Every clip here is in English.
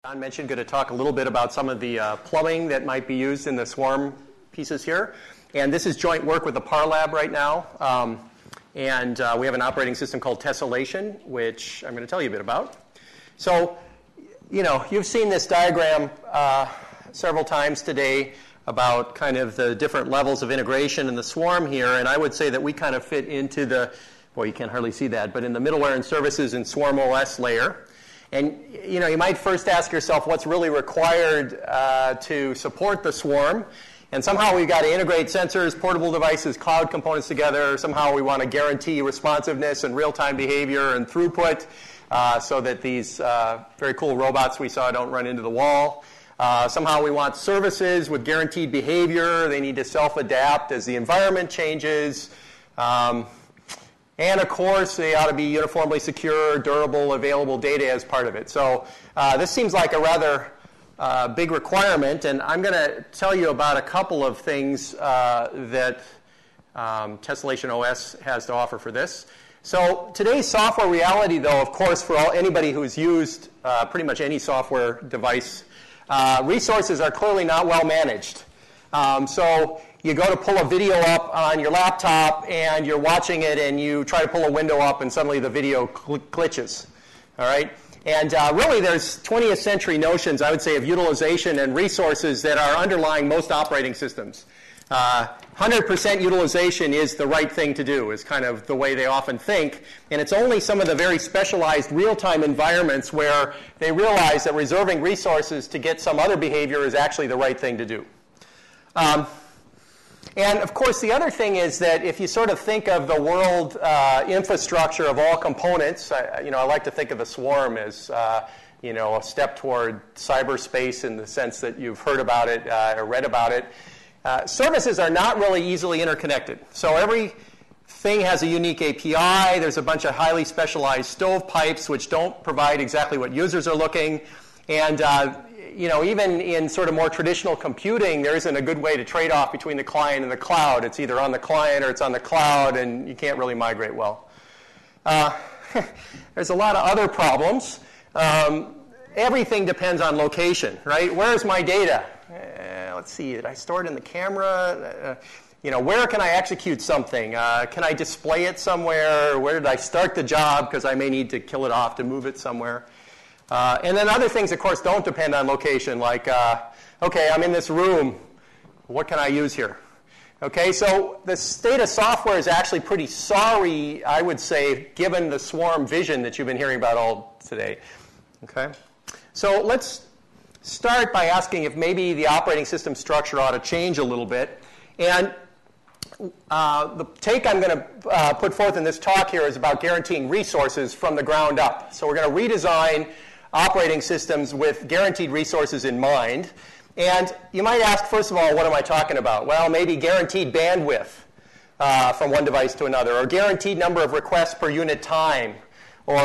John mentioned, going to talk a little bit about some of the plumbing that might be used in the swarm pieces here. And this is joint work with the PAR lab right now. We have an operating system called tessellation, which I'm going to tell you a bit about. So, you've seen this diagram several times today about kind of the different levels of integration in the swarm here. And I would say that we kind of fit into the, well, you can't hardly see that, but in the middleware and services and Swarm OS layer. And you might first ask yourself what's really required to support the swarm. And somehow we've got to integrate sensors, portable devices, cloud components together. Somehow we want to guarantee responsiveness and real-time behavior and throughput so that these very cool robots we saw don't run into the wall. Somehow we want services with guaranteed behavior. They need to self-adapt as the environment changes. And of course, they ought to be uniformly secure, durable, available data as part of it. So this seems like a rather big requirement, and I'm going to tell you about a couple of things that Tessellation OS has to offer for this. So today's software reality, though, of course, for anybody who's used pretty much any software device, resources are clearly not well managed. So you go to pull a video up on your laptop, and you're watching it, and you try to pull a window up, and suddenly the video glitches. All right? And really, there's 20th century notions, I would say, of utilization and resources that are underlying most operating systems. 100% utilization is the right thing to do, is kind of the way they often think. And it's only some of the very specialized real-time environments where they realize that reserving resources to get some other behavior is actually the right thing to do. And of course, the other thing is that if you sort of think of the world infrastructure of all components, I like to think of the swarm as a step toward cyberspace in the sense that you've heard about it or read about it. Services are not really easily interconnected. So everything has a unique API. There's a bunch of highly specialized stovepipes which don't provide exactly what users are looking. And even in sort of more traditional computing, there isn't a good way to trade off between the client and the cloud. It's either on the client or it's on the cloud, and you can't really migrate well. There's a lot of other problems. Everything depends on location, right? Where's my data? Let's see, did I store it in the camera? Where can I execute something? Can I display it somewhere? Where did I start the job? Because I may need to kill it off to move it somewhere. And then other things, of course, don't depend on location, like, okay, I'm in this room. What can I use here? Okay, so the state of software is actually pretty sorry, I would say, given the swarm vision that you've been hearing about all today. Okay, so let's start by asking if maybe the operating system structure ought to change a little bit. And the take I'm going to put forth in this talk here is about guaranteeing resources from the ground up. So we're going to redesign operating systems with guaranteed resources in mind. And you might ask, first of all, what am I talking about? Well, maybe guaranteed bandwidth from one device to another, or guaranteed number of requests per unit time, or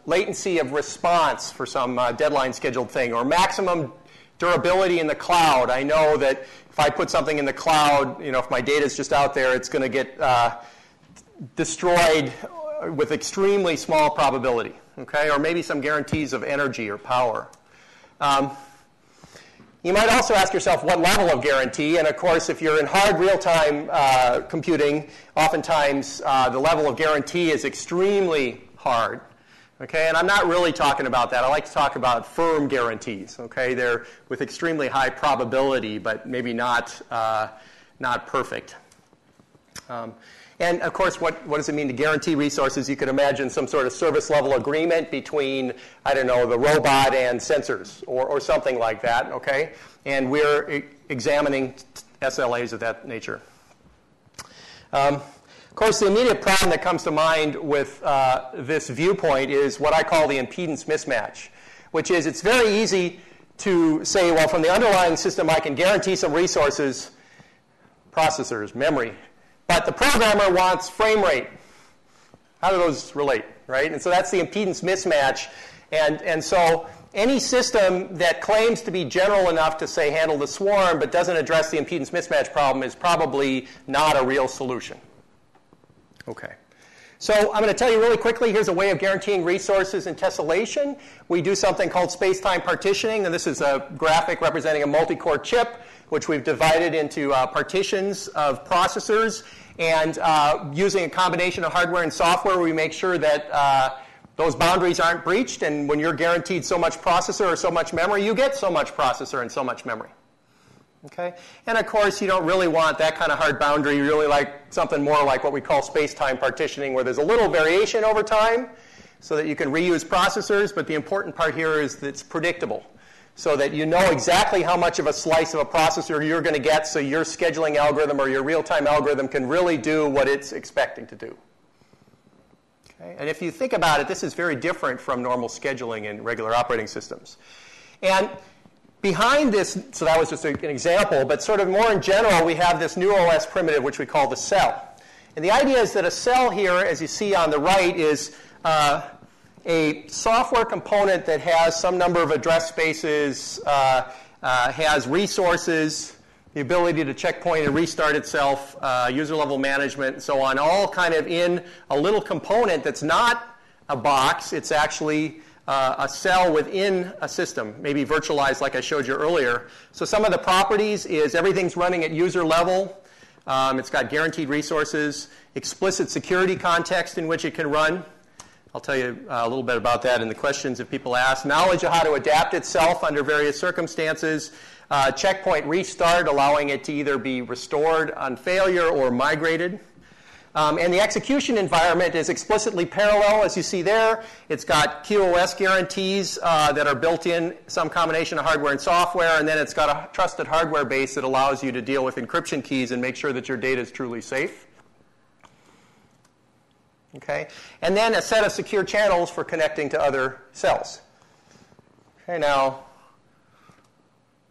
latency of response for some deadline scheduled thing, or maximum durability in the cloud. I know that if I put something in the cloud, if my data is just out there, it's going to get destroyed with extremely small probability. Okay, or maybe some guarantees of energy or power. You might also ask yourself what level of guarantee, and of course, if you're in hard real-time computing, oftentimes the level of guarantee is extremely hard. Okay, and I'm not really talking about that. I like to talk about firm guarantees. Okay, they're with extremely high probability, but maybe not perfect. And of course, what does it mean to guarantee resources? You could imagine some sort of service level agreement between, I don't know, the robot and sensors or something like that, okay? And we're examining SLAs of that nature. Of course, the immediate problem that comes to mind with this viewpoint is what I call the impedance mismatch, which is it's very easy to say, well, from the underlying system, I can guarantee some resources, processors, memory, but the programmer wants frame rate. How do those relate, right? And so that's the impedance mismatch. And so any system that claims to be general enough to, say, handle the swarm but doesn't address the impedance mismatch problem is probably not a real solution. Okay. So I'm going to tell you really quickly, here's a way of guaranteeing resources in tessellation. We do something called space-time partitioning, and this is a graphic representing a multi-core chip, which we've divided into partitions of processors. And using a combination of hardware and software, we make sure that those boundaries aren't breached. And when you're guaranteed so much processor or so much memory, you get so much processor and so much memory. Okay? And of course, you don't really want that kind of hard boundary. You really like something more like what we call space-time partitioning, where there's a little variation over time so that you can reuse processors. But the important part here is that it's predictable, so that you know exactly how much of a slice of a processor you're going to get, so your scheduling algorithm or your real-time algorithm can really do what it's expecting to do. Okay? And if you think about it, this is very different from normal scheduling in regular operating systems. And behind this, so that was just an example, but sort of more in general, we have this new OS primitive, which we call the cell. And the idea is that a cell here, as you see on the right, is a software component that has some number of address spaces, has resources, the ability to checkpoint and restart itself, user-level management, and so on, all kind of in a little component that's not a box. It's actually a cell within a system, maybe virtualized like I showed you earlier. So some of the properties is everything's running at user level. It's got guaranteed resources, explicit security context in which it can run. I'll tell you a little bit about that in the questions if people ask. Knowledge of how to adapt itself under various circumstances. Checkpoint restart, allowing it to either be restored on failure or migrated. And the execution environment is explicitly parallel, as you see there. It's got QoS guarantees that are built in, some combination of hardware and software, and then it's got a trusted hardware base that allows you to deal with encryption keys and make sure that your data is truly safe. Okay? And then a set of secure channels for connecting to other cells. Okay, now,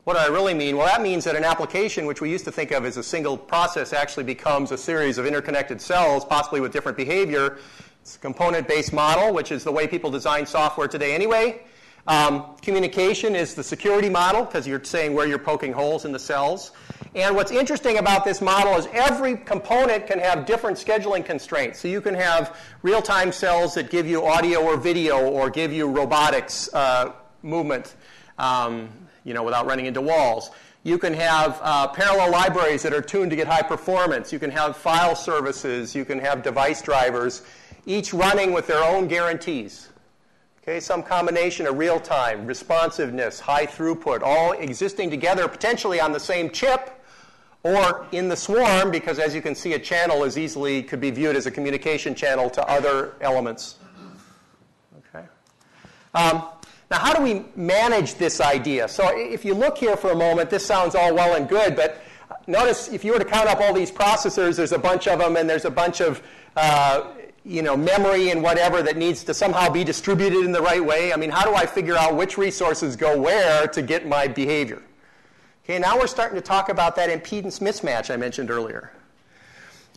what do I really mean? Well, that means that an application, which we used to think of as a single process, actually becomes a series of interconnected cells, possibly with different behavior. It's a component-based model, which is the way people design software today anyway. Communication is the security model, because you're saying where you're poking holes in the cells. And what's interesting about this model is every component can have different scheduling constraints. So you can have real-time cells that give you audio or video or give you robotics movement. Without running into walls. You can have parallel libraries that are tuned to get high performance. You can have file services. You can have device drivers, each running with their own guarantees. Okay, some combination of real-time, responsiveness, high throughput, all existing together potentially on the same chip or in the swarm, because as you can see, a channel is could be viewed as a communication channel to other elements. Okay. Now, how do we manage this idea? So if you look here for a moment, this sounds all well and good, but notice if you were to count up all these processors, there's a bunch of them, and there's a bunch of memory and whatever that needs to somehow be distributed in the right way. I mean, how do I figure out which resources go where to get my behavior? Okay, now we're starting to talk about that impedance mismatch I mentioned earlier.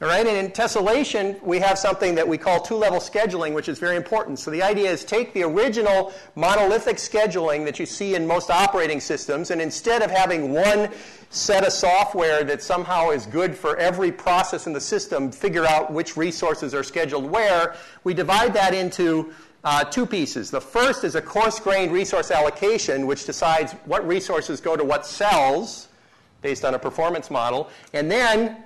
All right, and in tessellation, we have something that we call two-level scheduling, which is very important. So the idea is take the original monolithic scheduling that you see in most operating systems, and instead of having one set of software that somehow is good for every process in the system, figure out which resources are scheduled where, we divide that into two pieces. The first is a coarse-grained resource allocation, which decides what resources go to what cells based on a performance model, and then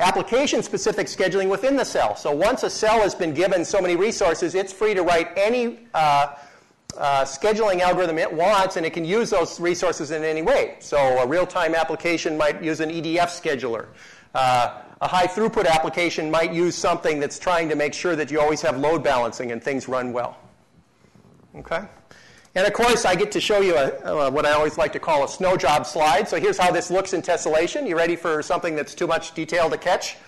application-specific scheduling within the cell. So once a cell has been given so many resources, it's free to write any scheduling algorithm it wants, and it can use those resources in any way. So a real-time application might use an EDF scheduler. A high-throughput application might use something that's trying to make sure that you always have load balancing and things run well. Okay? And of course, I get to show you what I always like to call a snow job slide. So here's how this looks in tessellation. You ready for something that's too much detail to catch?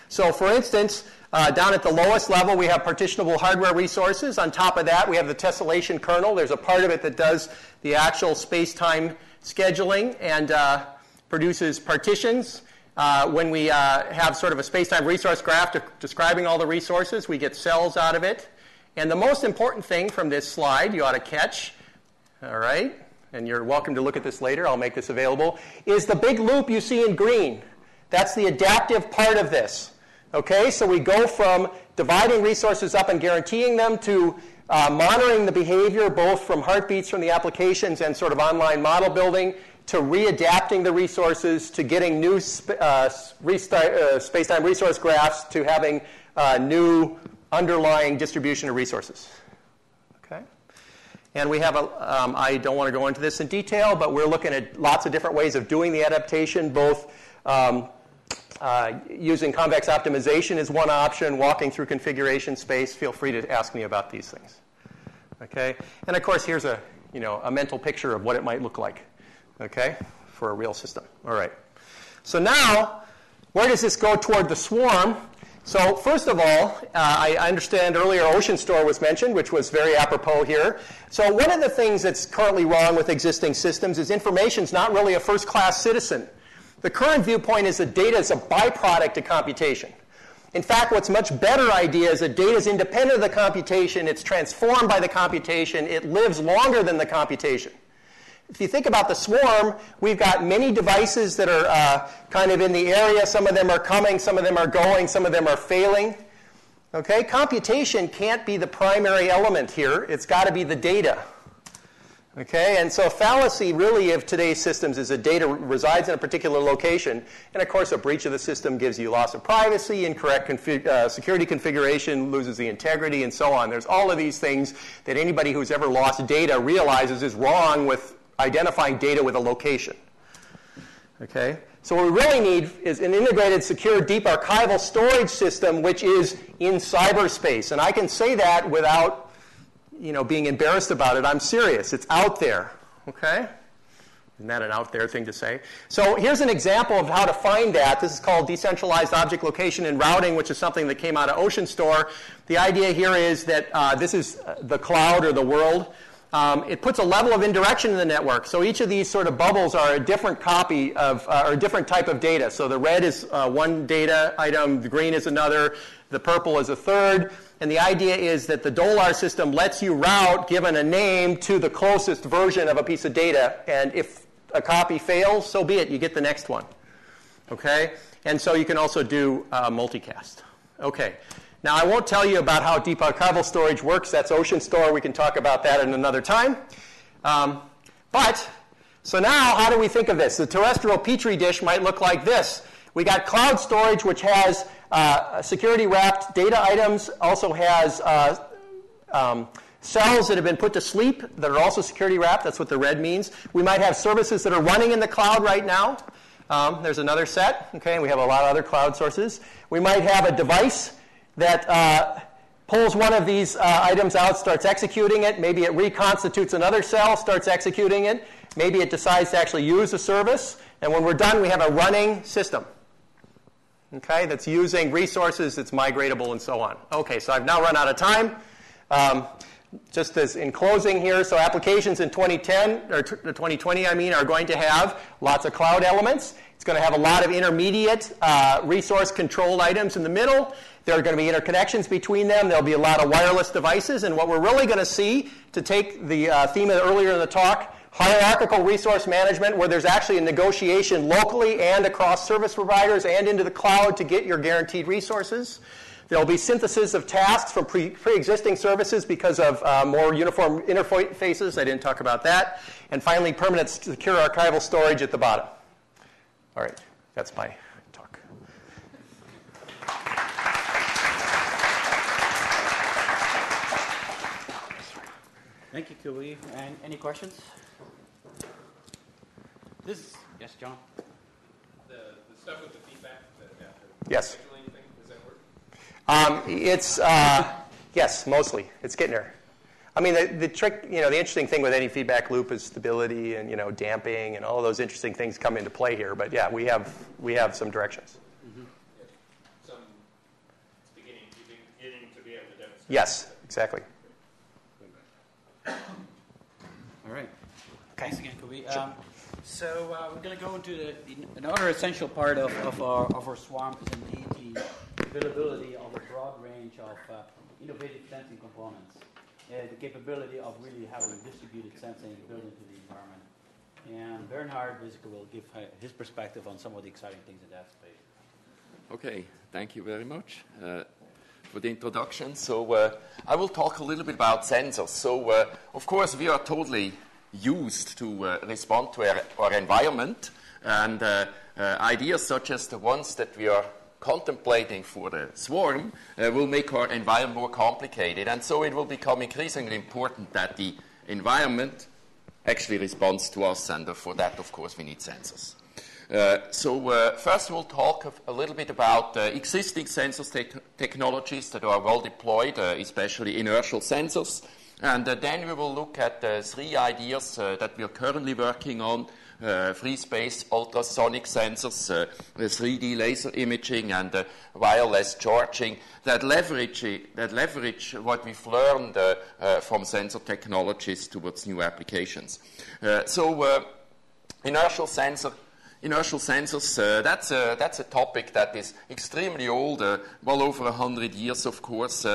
So for instance, down at the lowest level, we have partitionable hardware resources. On top of that, we have the tessellation kernel. There's a part of it that does the actual space-time scheduling and produces partitions. When we have sort of a space-time resource graph describing all the resources, we get cells out of it. And the most important thing from this slide you ought to catch, all right, and you're welcome to look at this later, I'll make this available, is the big loop you see in green. That's the adaptive part of this. Okay, so we go from dividing resources up and guaranteeing them, to monitoring the behavior both from heartbeats from the applications and sort of online model building, to readapting the resources, to getting new space-time resource graphs, to having new underlying distribution of resources. Okay? And we have I don't want to go into this in detail, but we're looking at lots of different ways of doing the adaptation, both using convex optimization is one option, walking through configuration space. Feel free to ask me about these things. Okay? And of course, here's a mental picture of what it might look like, okay, for a real system. All right. So now, where does this go toward the swarm? So first of all, I understand earlier Ocean Store was mentioned, which was very apropos here. So one of the things that's currently wrong with existing systems is information's not really a first-class citizen. The current viewpoint is that data is a byproduct of computation. In fact, what's a much better idea is that data is independent of the computation. It's transformed by the computation. It lives longer than the computation. If you think about the swarm, we've got many devices that are kind of in the area. Some of them are coming, some of them are going, some of them are failing. Okay? Computation can't be the primary element here. It's got to be the data. Okay? And so fallacy really of today's systems is that data resides in a particular location. And of course, a breach of the system gives you loss of privacy, incorrect security configuration, loses the integrity, and so on. There's all of these things that anybody who's ever lost data realizes is wrong with identifying data with a location. Okay? So what we really need is an integrated, secure, deep archival storage system which is in cyberspace. And I can say that without being embarrassed about it. I'm serious. It's out there. Okay? Isn't that an out there thing to say? So here's an example of how to find that. This is called decentralized object location and routing, which is something that came out of Ocean Store. The idea here is that this is the cloud or the world. It puts a level of indirection in the network. So each of these sort of bubbles are a different copy of, or a different type of data. So the red is one data item, the green is another, the purple is a third. And the idea is that the Dolar system lets you route, given a name, to the closest version of a piece of data. And if a copy fails, so be it. You get the next one. Okay? And so you can also do multicast. Okay. Now, I won't tell you about how deep archival storage works. That's Ocean Store. We can talk about that at another time. So now, how do we think of this? The terrestrial Petri dish might look like this. We got cloud storage, which has security-wrapped data items, also has cells that have been put to sleep that are also security-wrapped. That's what the red means. We might have services that are running in the cloud right now. There's another set. Okay, and we have a lot of other cloud sources. We might have a device that pulls one of these items out, starts executing it. Maybe it reconstitutes another cell, starts executing it. Maybe it decides to actually use a service. And when we're done, we have a running system, okay, that's using resources, that's migratable, and so on. Okay, so I've now run out of time. Just as in closing here, so applications in 2010, or 2020, I mean, are going to have lots of cloud elements. It's going to have a lot of intermediate resource-controlled items in the middle. There are going to be interconnections between them. There'll be a lot of wireless devices. And what we're really going to see, to take the theme earlier in the talk, hierarchical resource management, where there's actually a negotiation locally and across service providers and into the cloud to get your guaranteed resources. There'll be synthesis of tasks from pre-existing services because of more uniform interfaces. I didn't talk about that. And finally, permanent secure archival storage at the bottom. All right, that's my talk. Thank you, QE. And any questions? Yes, John. The stuff with the feedback, yes. Anything, does that work? Yes, mostly. It's getting there. I mean, the trick, the interesting thing with any feedback loop is stability and, damping and all of those interesting things come into play here. But yeah, we have some directions. Mm-hmm. Some beginning to be able to demonstrate. Yes, exactly. All right. Okay. Thanks again, Kobe. So we're going to go into another essential part of our swarm is indeed the availability of a broad range of innovative sensing components. The capability of really having distributed sensing built into the environment. And Bernhard basically will give his perspective on some of the exciting things in that space. Okay, thank you very much. for the introduction. So I will talk a little bit about sensors. So of course we are totally used to respond to our environment, and ideas such as the ones that we are contemplating for the swarm will make our environment more complicated, and so it will become increasingly important that the environment actually responds to us, and for that, of course, we need sensors. First we'll talk a little bit about existing sensors technologies that are well deployed, especially inertial sensors, and then we will look at 3 ideas that we are currently working on: free space, ultrasonic sensors, 3D laser imaging, and wireless charging that leverage what we've learned from sensor technologies towards new applications. Inertial sensors, that's a topic that is extremely old, well over 100 years, of course.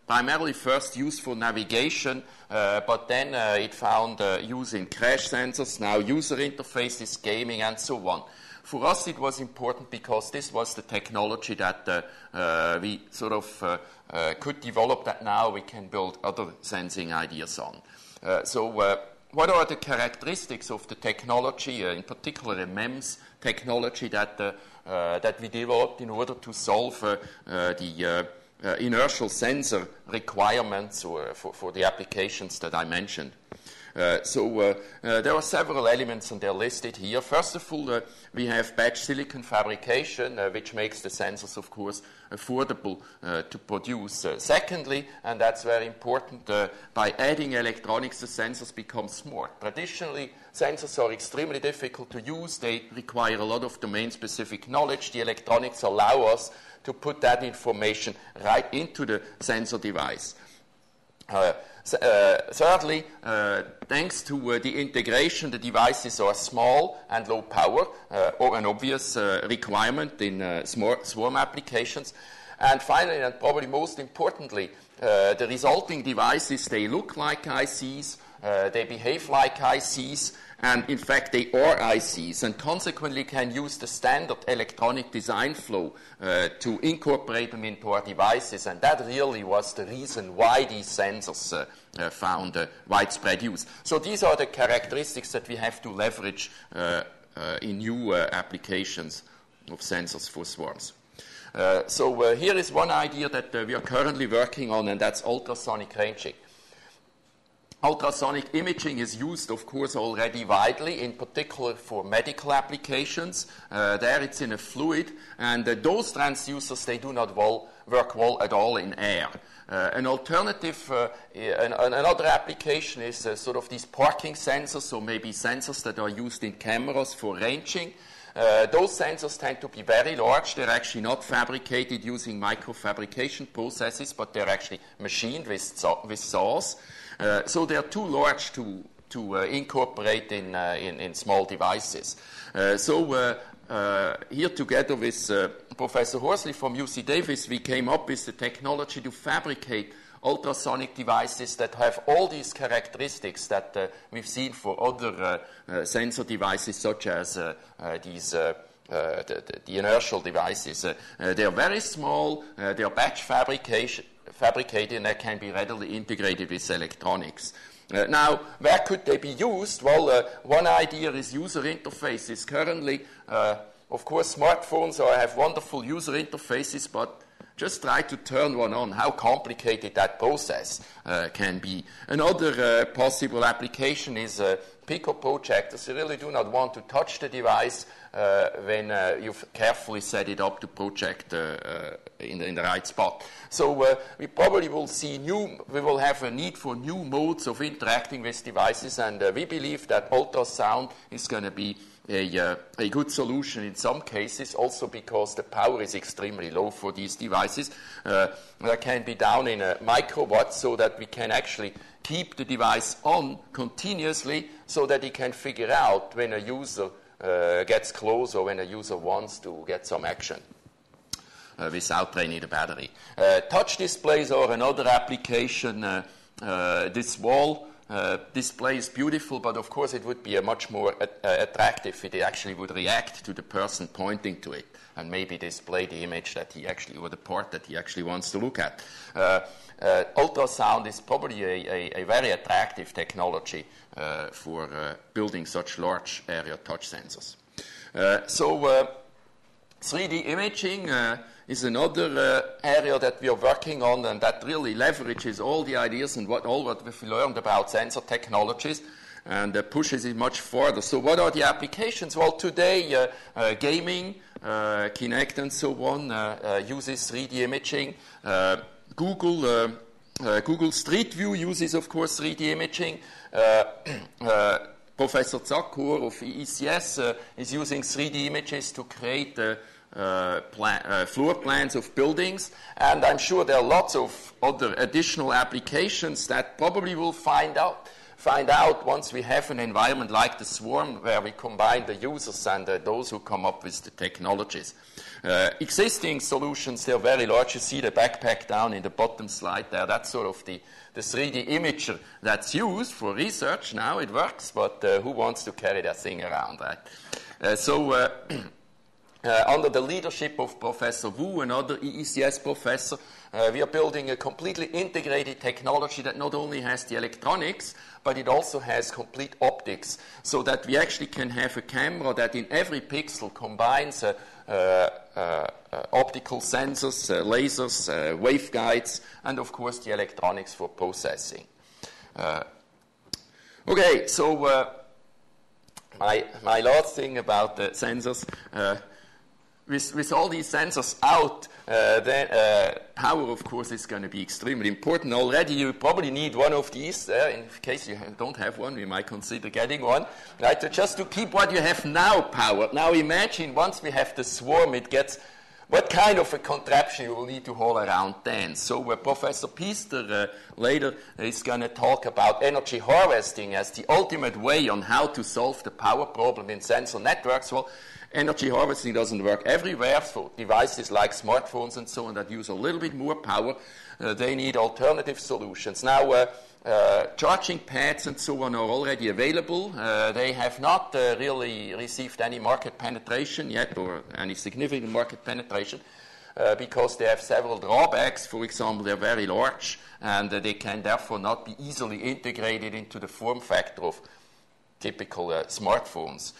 Primarily first used for navigation, but then it found use in crash sensors, now user interfaces, gaming, and so on. For us, it was important because this was the technology that we sort of could develop, that now we can build other sensing ideas on. What are the characteristics of the technology, in particular the MEMS technology that we developed in order to solve the inertial sensor requirements for the applications that I mentioned? There are several elements, and they're listed here. First of all, we have batch silicon fabrication, which makes the sensors, of course, affordable to produce. Secondly, and that's very important, by adding electronics, the sensors become smart. Traditionally, sensors are extremely difficult to use. They require a lot of domain-specific knowledge. The electronics allow us to put that information right into the sensor device. Thirdly, thanks to the integration, the devices are small and low power, or an obvious requirement in swarm applications. And finally, and probably most importantly, the resulting devices, they look like ICs, they behave like ICs, and in fact they are ICs, and consequently can use the standard electronic design flow to incorporate them into our devices, and that really was the reason why these sensors found widespread use. So these are the characteristics that we have to leverage in new applications of sensors for swarms. Here is one idea that we are currently working on, and that's ultrasonic ranging. Ultrasonic imaging is used, of course, already widely, in particular for medical applications. There it's in a fluid, and those transducers, they do not work well at all in air. An alternative, another application is sort of these parking sensors, or maybe sensors that are used in cameras for ranging. Those sensors tend to be very large. They're actually not fabricated using microfabrication processes, but they're actually machined with saws. So they are too large to incorporate in small devices. Here together with Professor Horsley from UC Davis, we came up with the technology to fabricate ultrasonic devices that have all these characteristics that we've seen for other sensor devices, such as the inertial devices. They are very small, they are batch fabricated, and they can be readily integrated with electronics. Now, where could they be used? Well, one idea is user interfaces. Currently, of course, smartphones have wonderful user interfaces, but just try to turn one on, how complicated that process can be. Another possible application is pico projectors. You really do not want to touch the device when you've carefully set it up to project in the right spot. So we probably will see we will have a need for new modes of interacting with devices, and we believe that ultrasound is going to be a good solution in some cases, also because the power is extremely low for these devices. That can be down in microwatts, so that we can actually keep the device on continuously, so that it can figure out when a user gets close or when a user wants to get some action without draining the battery. Touch displays are another application. This wall display is beautiful, but of course it would be a much more attractive if it actually would react to the person pointing to it and maybe display the image that he actually, or the part that he actually wants to look at. Ultrasound is probably a very attractive technology for building such large area touch sensors. 3D imaging is another area that we are working on, and that really leverages all the ideas and what we've learned about sensor technologies and pushes it much further. So what are the applications? Well, today gaming, Kinect and so on uses 3D imaging. Google Street View uses, of course, 3D imaging. Professor Zakur of ECS is using 3D images to create floor plans of buildings, and I'm sure there are lots of other additional applications that probably will find out once we have an environment like the swarm where we combine the users and those who come up with the technologies. Existing solutions, they're very large. You see the backpack down in the bottom slide there. That's sort of the 3D imager that's used for research. Now it works, but who wants to carry that thing around, right? Under the leadership of Professor Wu, another EECS professor, we are building a completely integrated technology that not only has the electronics, but it also has complete optics, so that we actually can have a camera that in every pixel combines optical sensors, lasers, waveguides, and of course the electronics for processing. Okay, so my last thing about the sensors. With all these sensors out, then power, of course, is going to be extremely important. Already, you probably need one of these. In case you don't have one, we might consider getting one. Right? Just to keep what you have now powered. Now, imagine once we have the swarm, it gets what kind of a contraption you will need to haul around then. So Professor Piester later is going to talk about energy harvesting as the ultimate way on how to solve the power problem in sensor networks. Well, energy harvesting doesn't work everywhere, so devices like smartphones and so on that use a little bit more power, they need alternative solutions. Now, charging pads and so on are already available. They have not really received any market penetration yet, or any significant market penetration, because they have several drawbacks. For example, they're very large, and they can therefore not be easily integrated into the form factor of typical smartphones.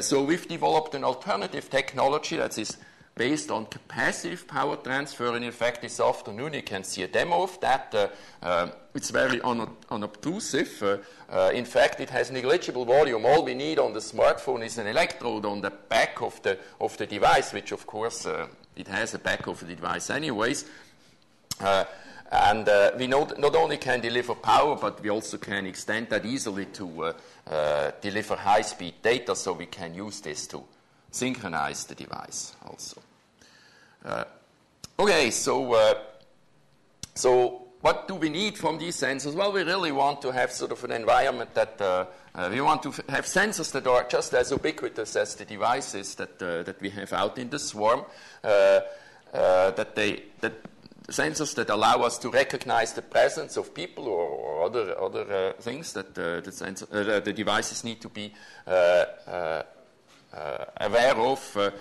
So we've developed an alternative technology that is based on capacitive power transfer, and in fact this afternoon you can see a demo of that. It's very unobtrusive. In fact, it has negligible volume. All we need on the smartphone is an electrode on the back of the device, which of course it has a back of the device anyways. And we not only can deliver power, but we also can extend that easily to deliver high-speed data, so we can use this to synchronize the device also. Okay, so what do we need from these sensors? Well, we really want to have sort of an environment that we want to have sensors that are just as ubiquitous as the devices that we have out in the swarm, sensors that allow us to recognize the presence of people or other things that the devices need to be aware of.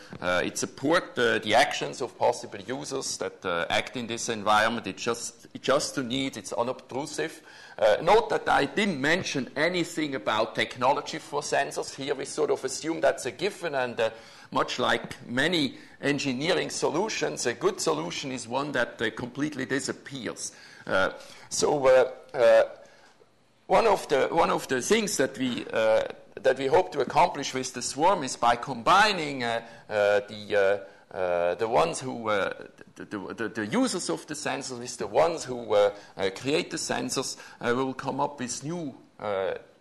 It supports the actions of possible users that act in this environment. It's unobtrusive. Note that I didn't mention anything about technology for sensors. Here we sort of assume that's a given, and much like many engineering solutions, a good solution is one that completely disappears. One of the things that we hope to accomplish with the swarm is by combining the ones who the users of the sensors with the ones who create the sensors. We will come up with new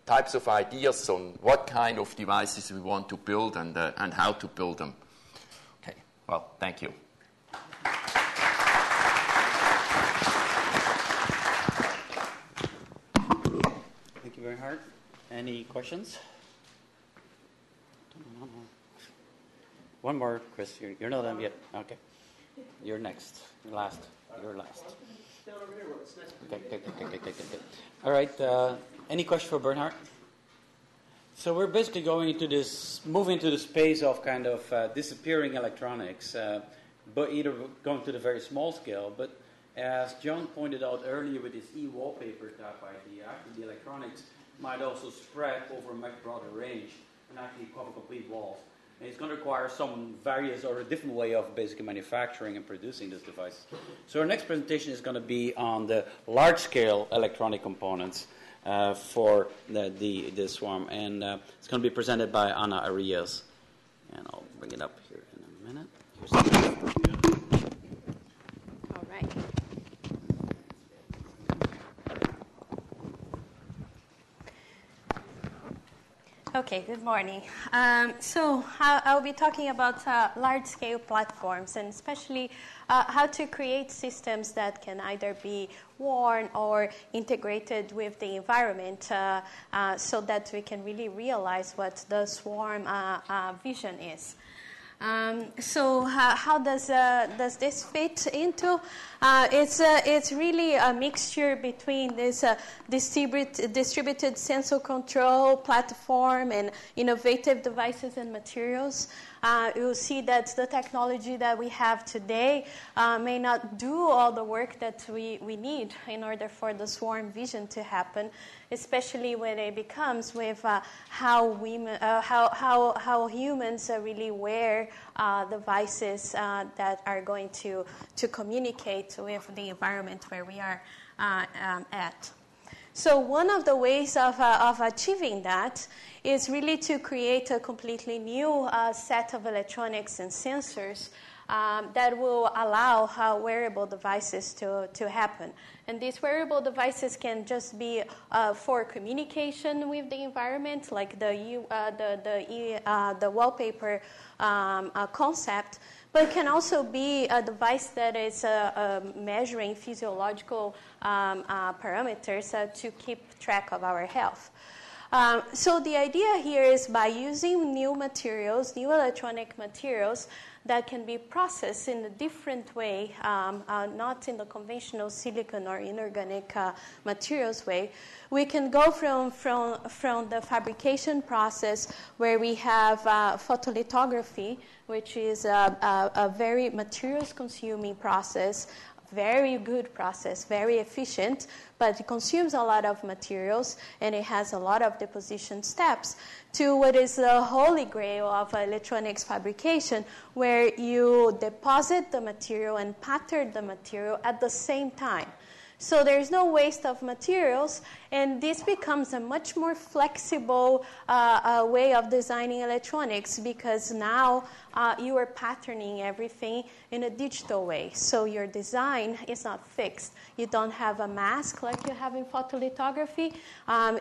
types of ideas on what kind of devices we want to build and how to build them. Okay, well, thank you. Thank you very much. Any questions? One more, Chris. You're not done yet. Okay. You're next. You're last. Okay. All right. Any question for Bernhard? So we're basically moving into the space of kind of disappearing electronics, but either going to the very small scale, but as John pointed out earlier with this e-wallpaper type idea, the electronics might also spread over a much broader range and actually cover complete walls. And it's going to require some various or a different way of basically manufacturing and producing these devices. So our next presentation is going to be on the large-scale electronic components for the swarm, and it's going to be presented by Ana Arias. And I'll bring it up here in a minute. All right. Okay, good morning. So I'll be talking about large-scale platforms, and especially how to create systems that can either be worn or integrated with the environment so that we can really realize what the swarm vision is. So how does this fit into? It's really a mixture between this distributed sensor control platform and innovative devices and materials. You'll see that the technology that we have today may not do all the work that we need in order for the swarm vision to happen, especially when it becomes with how humans really wear devices that are going to communicate with the environment where we are at. So one of the ways of achieving that is really to create a completely new set of electronics and sensors that will allow wearable devices to happen. And these wearable devices can just be for communication with the environment, like the wallpaper concept, but it can also be a device that is measuring physiological parameters to keep track of our health. So the idea here is by using new materials, new electronic materials, that can be processed in a different way, not in the conventional silicon or inorganic materials way. We can go from the fabrication process where we have photolithography, which is a very materials-consuming process, very good process, very efficient, but it consumes a lot of materials and it has a lot of deposition steps, to what is the holy grail of electronics fabrication, where you deposit the material and pattern the material at the same time. So there's no waste of materials, and this becomes a much more flexible way of designing electronics, because now you are patterning everything in a digital way. So your design is not fixed. You don't have a mask like you have in photolithography.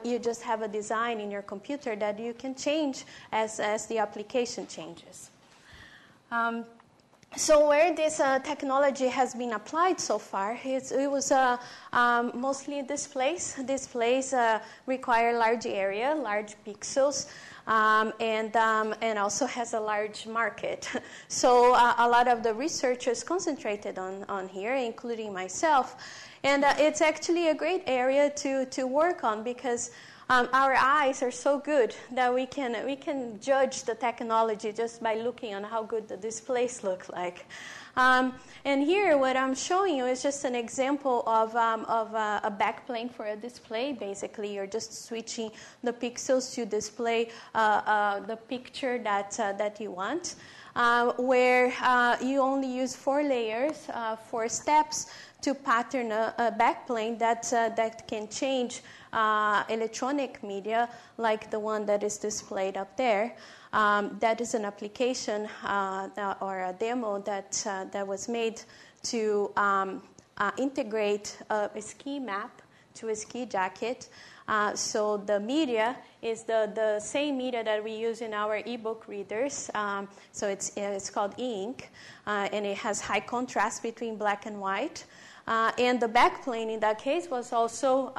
You just have a design in your computer that you can change as the application changes. So where this technology has been applied so far, it was mostly displays. Displays require large area, large pixels, and also has a large market. So a lot of the researchers concentrated on here, including myself. And it's actually a great area to work on, because our eyes are so good that we can judge the technology just by looking on how good the displays look like. And here, what I'm showing you is just an example of a backplane for a display. Basically, you're just switching the pixels to display the picture that you want, where you only use 4 layers, 4 steps to pattern a backplane that can change electronic media, like the one that is displayed up there. That is an application or a demo that was made to integrate a ski map to a ski jacket. So the media is the same media that we use in our ebook readers. So it's called e-ink, and it has high contrast between black and white. And the backplane in that case was also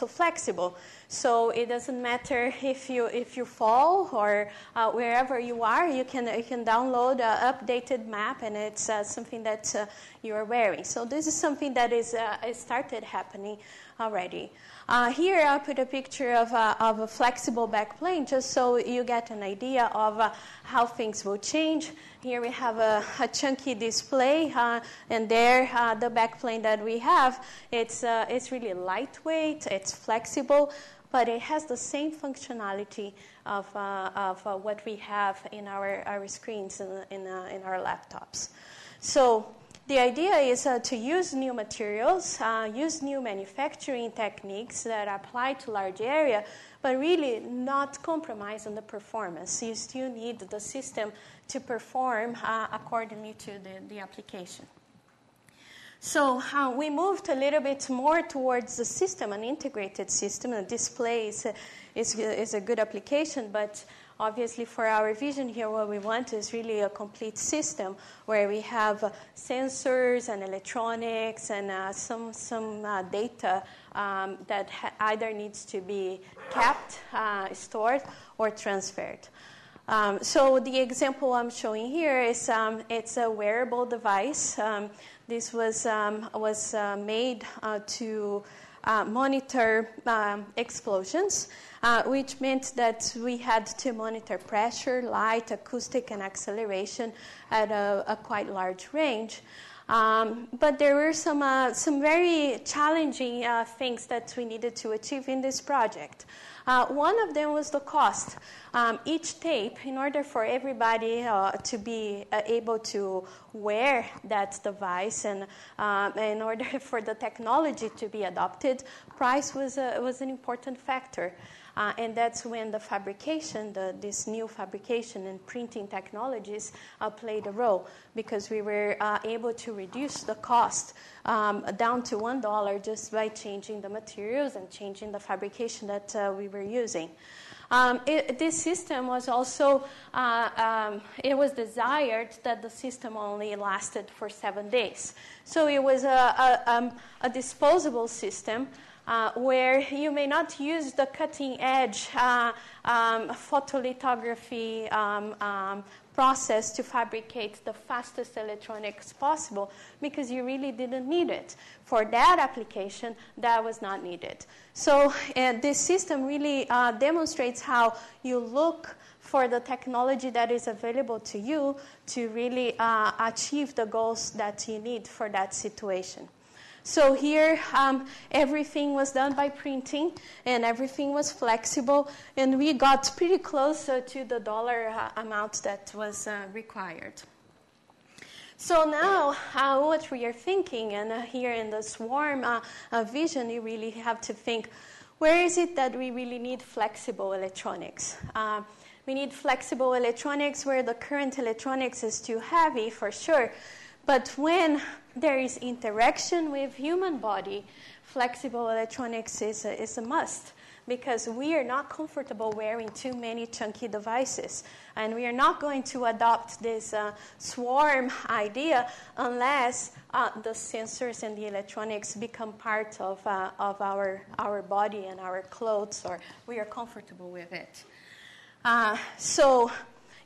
flexible. So it doesn't matter if you fall or wherever you are, you can download an updated map, and it's something that you are wearing. So this is something that is started happening already. Here I put a picture of a flexible backplane just so you get an idea of how things will change. Here we have a chunky display, and there the backplane that we have, it's really lightweight, it's flexible, but it has the same functionality of what we have in our screens in our laptops. So the idea is to use new materials, use new manufacturing techniques that apply to large area, but really not compromise on the performance. You still need the system to perform accordingly to the application. So we moved a little bit more towards the system, an integrated system. A display is a good application, but obviously for our vision here, what we want is really a complete system where we have sensors and electronics and some data that either needs to be kept, stored, or transferred. So the example I'm showing here is it's a wearable device. This was made to monitor explosions, which meant that we had to monitor pressure, light, acoustic, and acceleration at a quite large range. But there were some very challenging things that we needed to achieve in this project. One of them was the cost. Each tape, in order for everybody to be able to wear that device and in order for the technology to be adopted, price was an important factor. And that's when the fabrication, this new fabrication and printing technologies played a role, because we were able to reduce the cost down to $1 just by changing the materials and changing the fabrication that we were using. This system was also, it was desired that the system only lasted for 7 days. So it was a disposable system where you may not use the cutting-edge photolithography process to fabricate the fastest electronics possible, because you really didn't need it. For that application, that was not needed. So this system really demonstrates how you look for the technology that is available to you to really achieve the goals that you need for that situation. So here, everything was done by printing, and everything was flexible, and we got pretty close to the dollar amount that was required. So now, what we are thinking, and here in the swarm vision, you really have to think, where is it that we really need flexible electronics? We need flexible electronics where the current electronics is too heavy, for sure. But when there is interaction with human body, flexible electronics is a must, because we are not comfortable wearing too many chunky devices. And we are not going to adopt this swarm idea unless the sensors and the electronics become part of our body and our clothes, or we are comfortable with it. So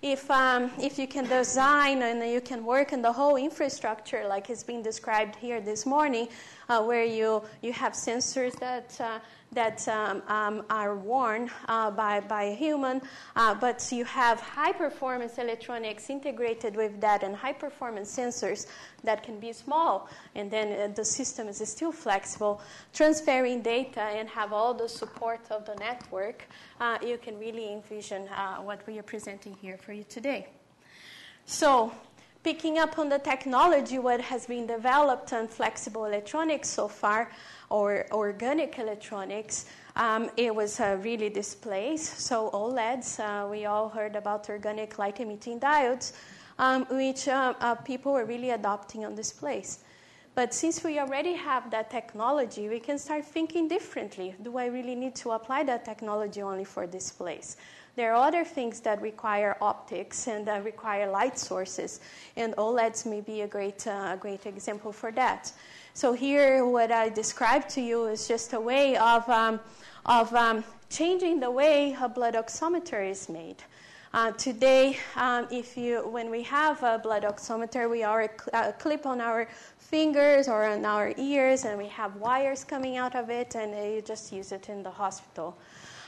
if you can design and you can work in the whole infrastructure like it's being described here this morning, where you have sensors that are worn by a human, but you have high-performance electronics integrated with that and high-performance sensors that can be small, and then the system is still flexible, transferring data and have all the support of the network, you can really envision what we are presenting here for you today. So, picking up on the technology, what has been developed on flexible electronics so far, or organic electronics, it was really displays. So OLEDs, we all heard about organic light-emitting diodes, which people were really adopting on displays. But since we already have that technology, we can start thinking differently. Do I really need to apply that technology only for displays? There are other things that require optics and that require light sources, and OLEDs may be a great example for that. So here, what I described to you is just a way of changing the way a blood oximeter is made. Today, when we have a blood oximeter, we are a clip on our fingers or on our ears, and we have wires coming out of it, and you just use it in the hospital.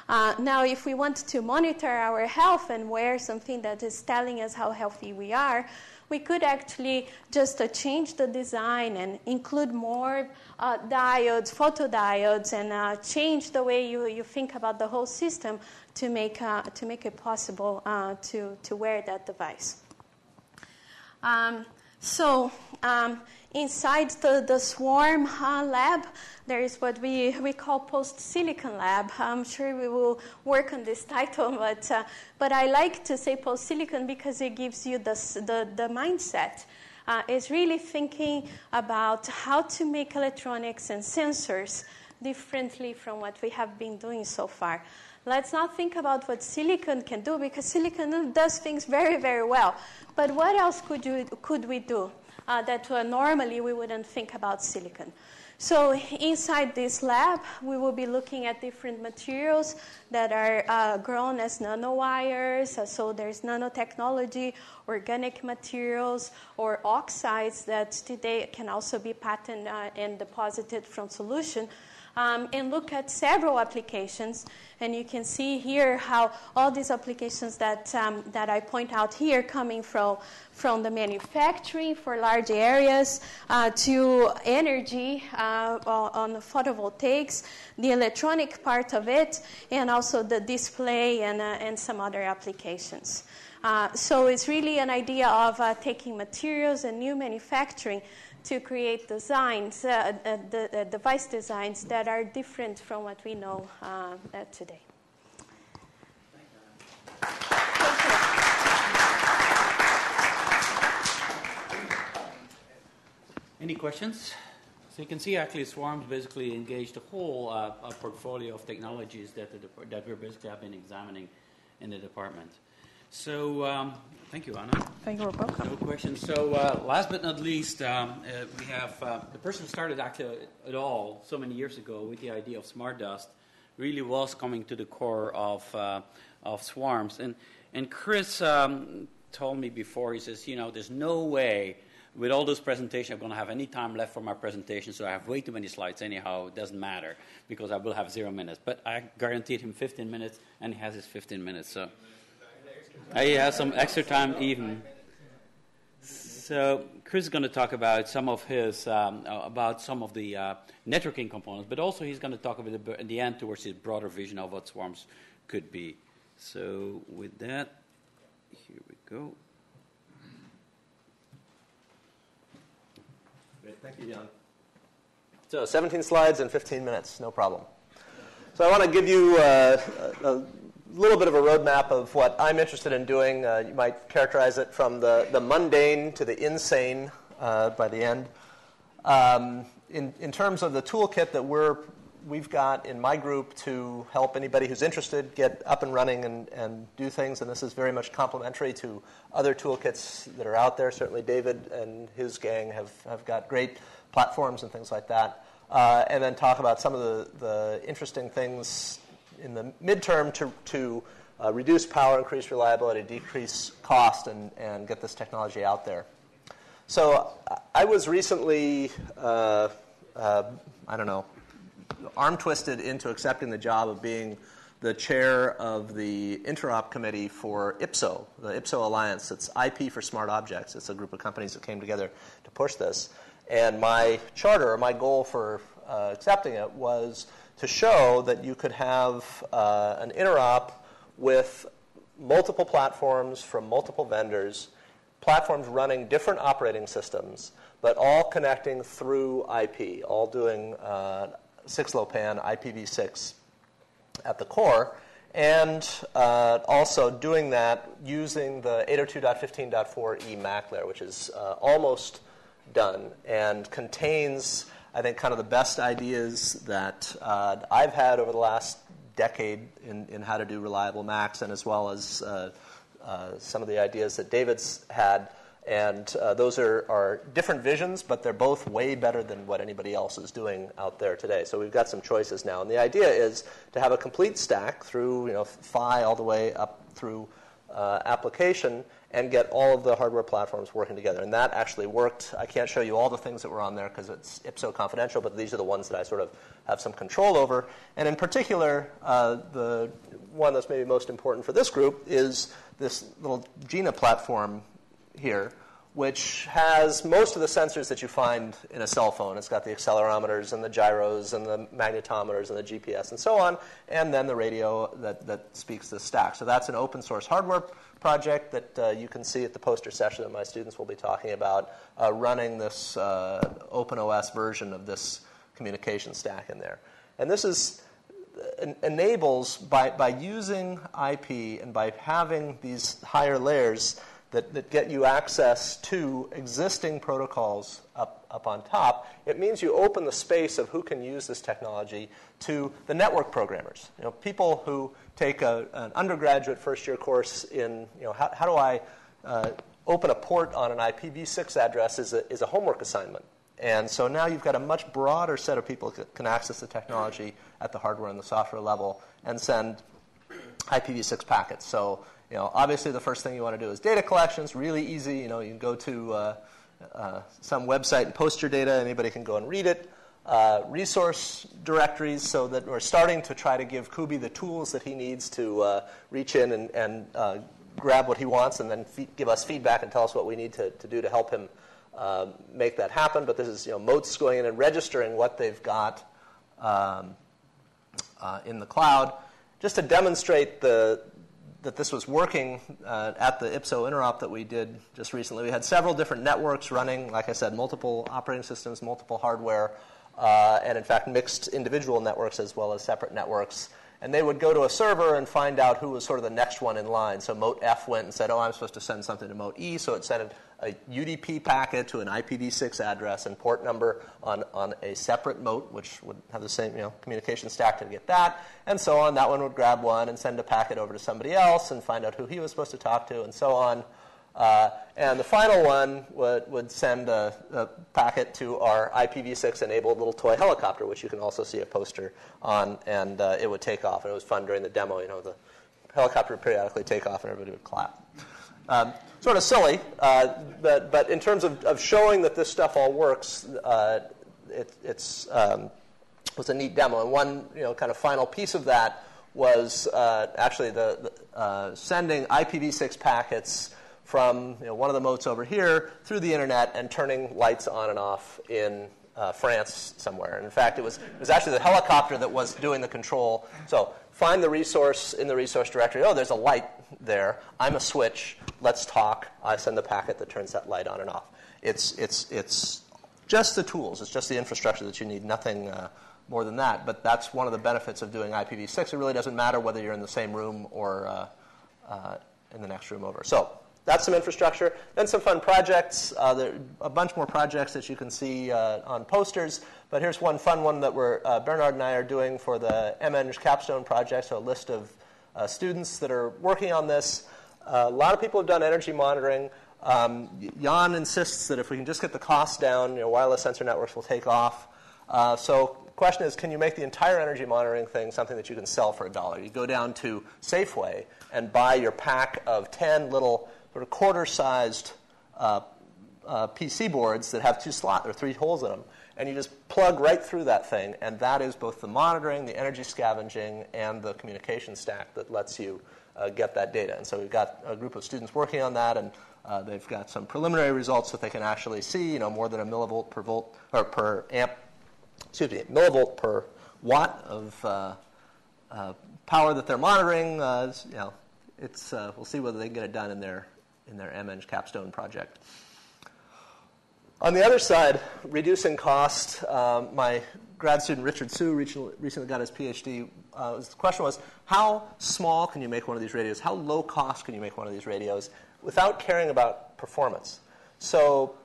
Now, if we want to monitor our health and wear something that is telling us how healthy we are, we could actually just change the design and include more diodes, photodiodes, and change the way you think about the whole system to make it possible to wear that device. Inside the Swarm lab, there is what we call post-silicon lab. I'm sure we will work on this title, but I like to say post-silicon because it gives you the mindset. It's really thinking about how to make electronics and sensors differently from what we have been doing so far. Let's not think about what silicon can do, because silicon does things very, very well. But what else could we do that normally we wouldn't think about silicon? So inside this lab, we will be looking at different materials that are grown as nanowires. So there's nanotechnology, organic materials, or oxides that today can also be patented and deposited from solution. And look at several applications, and you can see here how all these applications that I point out here, coming from the manufacturing for large areas to energy on the photovoltaics, the electronic part of it, and also the display and some other applications. So it's really an idea of taking materials and new manufacturing to create designs, device designs that are different from what we know today. Any questions? So you can see actually Swarms basically engaged a whole portfolio of technologies that we basically have been examining in the department. So thank you, Anna. Thank you, welcome. No questions. So last but not least, we have the person who started actually it all so many years ago with the idea of smart dust really was coming to the core of Swarms. And Chris told me before, he says, there's no way with all those presentations I'm going to have any time left for my presentation, so I have way too many slides anyhow. It doesn't matter because I will have 0 minutes. But I guaranteed him 15 minutes, and he has his 15 minutes. So he has some extra time even. So Chris is going to talk about some of his the networking components, but also he's going to talk about at the end towards his broader vision of what Swarms could be. So with that, here we go. Great, thank you, Jan. So 17 slides in 15 minutes, no problem. So I want to give you a little bit of a roadmap of what I'm interested in doing. You might characterize it from the mundane to the insane by the end. In terms of the toolkit that we've got in my group to help anybody who's interested get up and running and do things, and this is very much complementary to other toolkits that are out there. Certainly David and his gang have got great platforms and things like that. And then talk about some of the interesting things in the midterm to reduce power, increase reliability, decrease cost, and get this technology out there. So I was recently, arm twisted into accepting the job of being the chair of the interop committee for IPSO, the IPSO Alliance. It's IP for Smart Objects. It's a group of companies that came together to push this. And my charter, my goal for accepting it was to show that you could have an interop with multiple platforms from multiple vendors, platforms running different operating systems, but all connecting through IP, all doing 6LoWPAN, IPv6 at the core, and also doing that using the 802.15.4e MAC layer, which is almost done and contains, I think, kind of the best ideas that I've had over the last decade in how to do reliable Macs, and as well as some of the ideas that David's had. And those are different visions, but they're both way better than what anybody else is doing out there today. So we've got some choices now. And the idea is to have a complete stack through PHY all the way up through application, and get all of the hardware platforms working together. And that actually worked. I can't show you all the things that were on there because it's IPSO confidential, but these are the ones that I sort of have some control over. And in particular, the one that's maybe most important for this group is this little GINA platform here, which has most of the sensors that you find in a cell phone. It's got the accelerometers and the gyros and the magnetometers and the GPS and so on, and then the radio that speaks to the stack. So that's an open source hardware project that you can see at the poster session that my students will be talking about, running this OpenOS version of this communication stack in there. And this enables, by using IP and by having these higher layers that get you access to existing protocols up on top, it means you open the space of who can use this technology to the network programmers. People who take an undergraduate first-year course in, how do I open a port on an IPv6 address is a homework assignment. And so now you've got a much broader set of people that can access the technology at the hardware and the software level and send IPv6 packets. So obviously the first thing you want to do is data collection. It's really easy. You can go to some website and post your data. Anybody can go and read it. Resource directories, so that we're starting to try to give Kubi the tools that he needs to reach in and grab what he wants and then give us feedback and tell us what we need to do to help him make that happen. But this is Moats going in and registering what they've got in the cloud, just to demonstrate that this was working at the IPSO interop that we did just recently. We had several different networks running, like I said, multiple operating systems, multiple hardware, and in fact mixed individual networks as well as separate networks. And they would go to a server and find out who was sort of the next one in line. So Moat F went and said, I'm supposed to send something to Moat E, so it sent a UDP packet to an IPv6 address and port number on a separate Moat, which would have the same communication stack to get that, and so on. That one would grab one and send a packet over to somebody else and find out who he was supposed to talk to, and so on. And the final one would send a packet to our IPv6-enabled little toy helicopter, which you can also see a poster on, and it would take off. And it was fun during the demo. The helicopter would periodically take off, and everybody would clap. Sort of silly, but in terms of showing that this stuff all works, it was a neat demo. And one kind of final piece of that was actually the sending IPv6 packets from one of the moats over here through the internet and turning lights on and off in France somewhere. And in fact, it was actually the helicopter that was doing the control. So find the resource in the resource directory. Oh, there's a light there. I'm a switch. Let's talk. I send the packet that turns that light on and off. It's just the tools. It's just the infrastructure that you need. Nothing more than that. But that's one of the benefits of doing IPv6. It really doesn't matter whether you're in the same room or in the next room over. So that's some infrastructure. Then some fun projects. There are a bunch more projects that you can see on posters. But here's one fun one that Bernard and I are doing for the MEng capstone project, so a list of students that are working on this. A lot of people have done energy monitoring. Jan insists that if we can just get the cost down, wireless sensor networks will take off. So the question is, can you make the entire energy monitoring thing something that you can sell for $1? You go down to Safeway and buy your pack of 10 little sort of quarter-sized PC boards that have 2 slots or 3 holes in them, and you just plug right through that thing, and that is both the monitoring, the energy scavenging, and the communication stack that lets you get that data. And so we've got a group of students working on that, and they've got some preliminary results that they can actually see. More than a millivolt per volt or per amp. Excuse me, millivolt per watt of power that they're monitoring. We'll see whether they can get it done in their MEng capstone project. On the other side, reducing cost, my grad student Richard Su recently got his PhD. The question was, how small can you make one of these radios? How low cost can you make one of these radios without caring about performance? So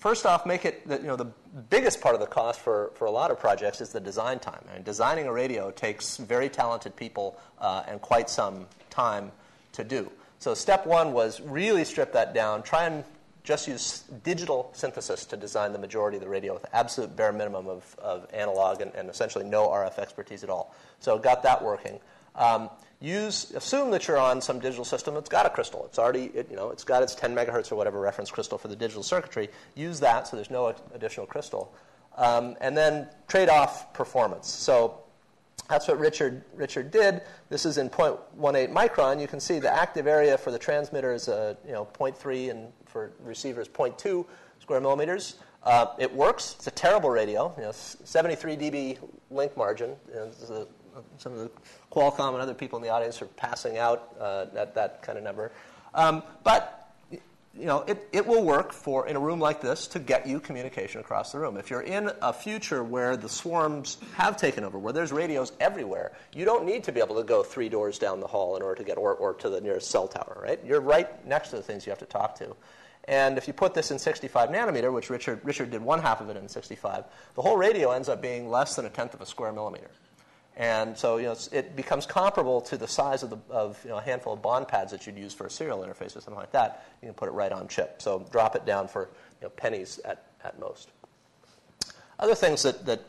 first off, make it the biggest part of the cost for a lot of projects is the design time. I mean, designing a radio takes very talented people and quite some time to do. So step one was really strip that down, try and just use digital synthesis to design the majority of the radio with absolute bare minimum of analog and essentially no RF expertise at all. So got that working. Assume that you're on some digital system that's got a crystal. It's already, it's got its 10 megahertz or whatever reference crystal for the digital circuitry. Use that so there's no additional crystal. And then trade off performance. So that's what Richard did. This is in 0.18 micron. You can see the active area for the transmitter is 0.3 and for receiver is 0.2 square millimeters. It works. It's a terrible radio. 73 dB link margin. Some of the Qualcomm and other people in the audience are passing out at that kind of number. But it will work in a room like this to get you communication across the room. If you're in a future where the swarms have taken over, where there's radios everywhere, you don't need to be able to go 3 doors down the hall in order to get or to the nearest cell tower, right? You're right next to the things you have to talk to. And if you put this in 65 nanometer, which Richard did one half of it in 65, the whole radio ends up being less than a tenth of a square millimeter. And so it becomes comparable to the size of a handful of bond pads that you'd use for a serial interface or something like that. You can put it right on chip. So drop it down for pennies at most. Other things that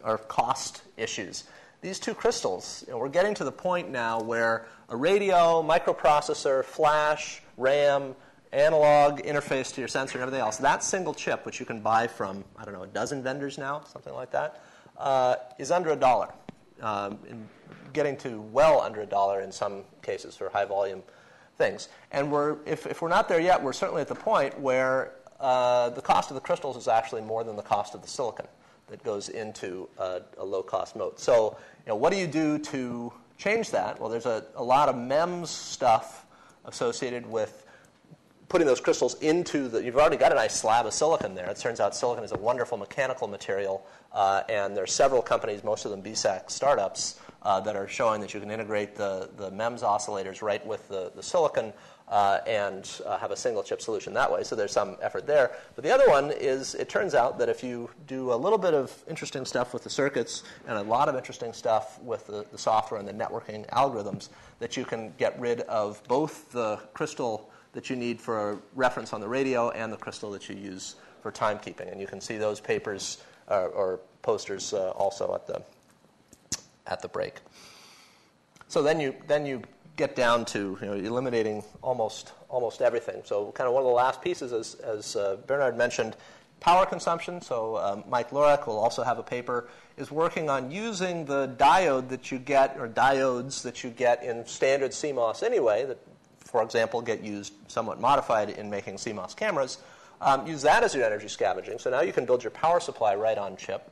are cost issues. These two crystals, we're getting to the point now where a radio, microprocessor, flash, RAM, analog interface to your sensor and everything else, that single chip, which you can buy from, I don't know, a dozen vendors now, something like that, is under $1, getting to well under $1 in some cases for high volume things. And if we're not there yet, we're certainly at the point where the cost of the crystals is actually more than the cost of the silicon that goes into a low-cost mode. So what do you do to change that? Well, there's a lot of MEMS stuff associated with putting those crystals into you've already got a nice slab of silicon there. It turns out silicon is a wonderful mechanical material, and there are several companies, most of them BSAC startups, that are showing that you can integrate the MEMS oscillators right with the silicon and have a single chip solution that way. So there's some effort there. But the other one is it turns out that if you do a little bit of interesting stuff with the circuits and a lot of interesting stuff with the software and the networking algorithms, that you can get rid of both the crystal that you need for a reference on the radio and the crystal that you use for timekeeping. And you can see those papers or posters also at the break. So then you get down to eliminating almost everything. So kind of one of the last pieces, as Bernard mentioned, power consumption. So Mike Lorek will also have a paper, is working on using the diode that you get, or diodes that you get in standard CMOS anyway, that, for example, get used somewhat modified in making CMOS cameras. Use that as your energy scavenging. So now you can build your power supply right on chip.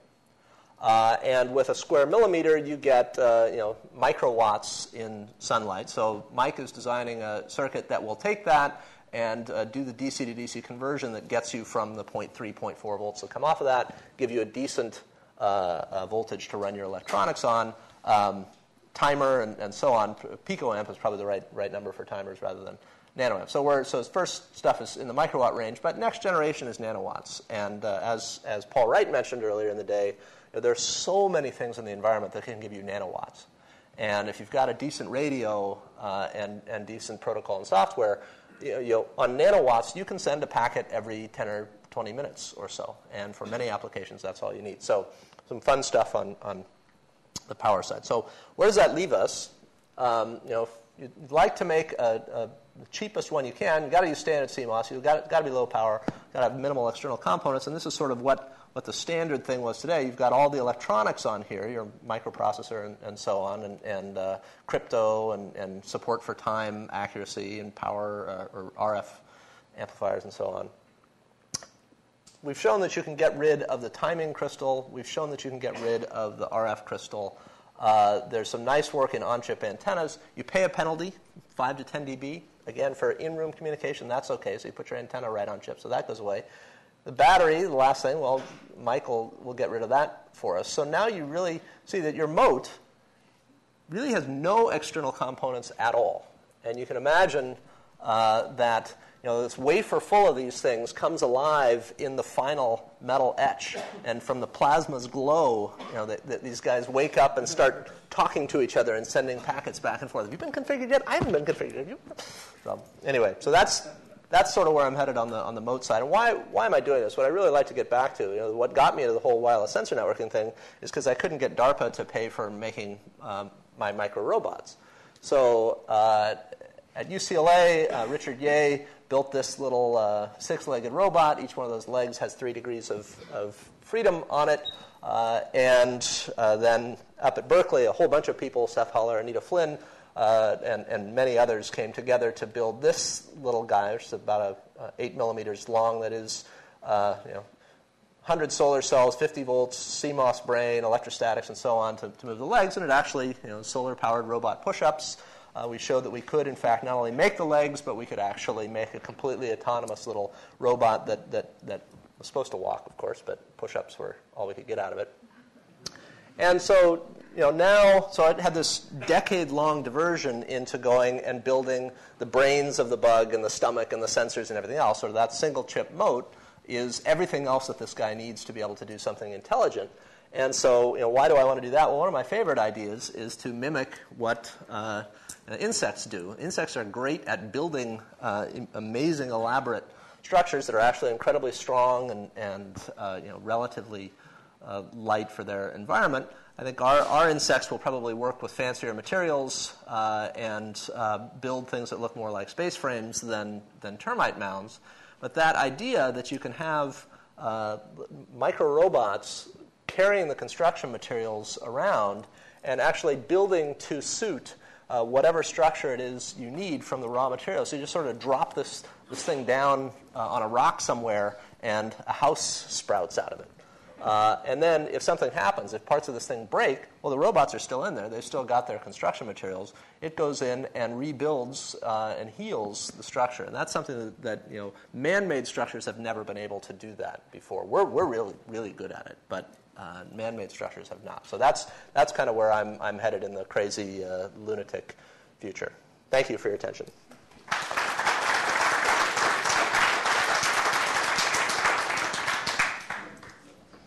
And with a square millimeter, you get microwatts in sunlight. So Mike is designing a circuit that will take that and do the DC to DC conversion that gets you from the 0.3, 0.4 volts that come off of that, give you a decent voltage to run your electronics on, timer and so on. Picoamp is probably the right number for timers rather than nanoamp. So his first stuff is in the microwatt range, but next generation is nanowatts. And as Paul Wright mentioned earlier in the day, there are so many things in the environment that can give you nanowatts. And if you've got a decent radio and decent protocol and software, on nanowatts, you can send a packet every 10 or 20 minutes or so. And for many applications, that's all you need. So some fun stuff on the power side. So where does that leave us? If you'd like to make the cheapest one you can, you've got to use standard CMOS. You've got to be low power. You've got to have minimal external components. And this is sort of what the standard thing was today. You've got all the electronics on here, your microprocessor and so on, and crypto and support for time, accuracy, and power or RF amplifiers and so on. We've shown that you can get rid of the timing crystal. We've shown that you can get rid of the RF crystal. There's some nice work in on-chip antennas. You pay a penalty, 5 to 10 dB. Again, for in-room communication, that's okay. So you put your antenna right on chip, so that goes away. The battery, the last thing, well, Mike will get rid of that for us. So now you really see that your moat really has no external components at all. And you can imagine that this wafer full of these things comes alive in the final metal etch. And from the plasma's glow, these guys wake up and start talking to each other and sending packets back and forth. Have you been configured yet? I haven't been configured. Have you? So anyway, so that's sort of where I'm headed on the moat side. And why am I doing this? What I really like to get back to, what got me into the whole wireless sensor networking thing is because I couldn't get DARPA to pay for making my micro robots. So at UCLA, Richard Ye built this little six-legged robot. Each one of those legs has 3 degrees of freedom on it. And then up at Berkeley, a whole bunch of people, Seth Haller, Anita Flynn, and many others came together to build this little guy, which is about 8 millimeters long, that is 100 solar cells, 50 volts, CMOS brain, electrostatics, and so on to move the legs. And it actually, solar-powered robot push-ups. We showed that we could, in fact, not only make the legs, but we could actually make a completely autonomous little robot that was supposed to walk, of course, but push-ups were all we could get out of it. And so, so I had this decade-long diversion into going and building the brains of the bug and the stomach and the sensors and everything else. Sort of that single-chip moat is everything else that this guy needs to be able to do something intelligent. And so, why do I want to do that? Well, one of my favorite ideas is to mimic what insects do. Insects are great at building amazing, elaborate structures that are actually incredibly strong and relatively light for their environment. I think our insects will probably work with fancier materials and build things that look more like space frames than termite mounds. But that idea that you can have micro robots carrying the construction materials around and actually building to suit whatever structure it is you need from the raw materials. So you just sort of drop this thing down on a rock somewhere and a house sprouts out of it. And then if something happens, if parts of this thing break, well, the robots are still in there. They've still got their construction materials. It goes in and rebuilds and heals the structure. And that's something that man-made structures have never been able to do that before. We're really, really good at it, but man-made structures have not. So that's kind of where I'm headed in the crazy, lunatic future. Thank you for your attention.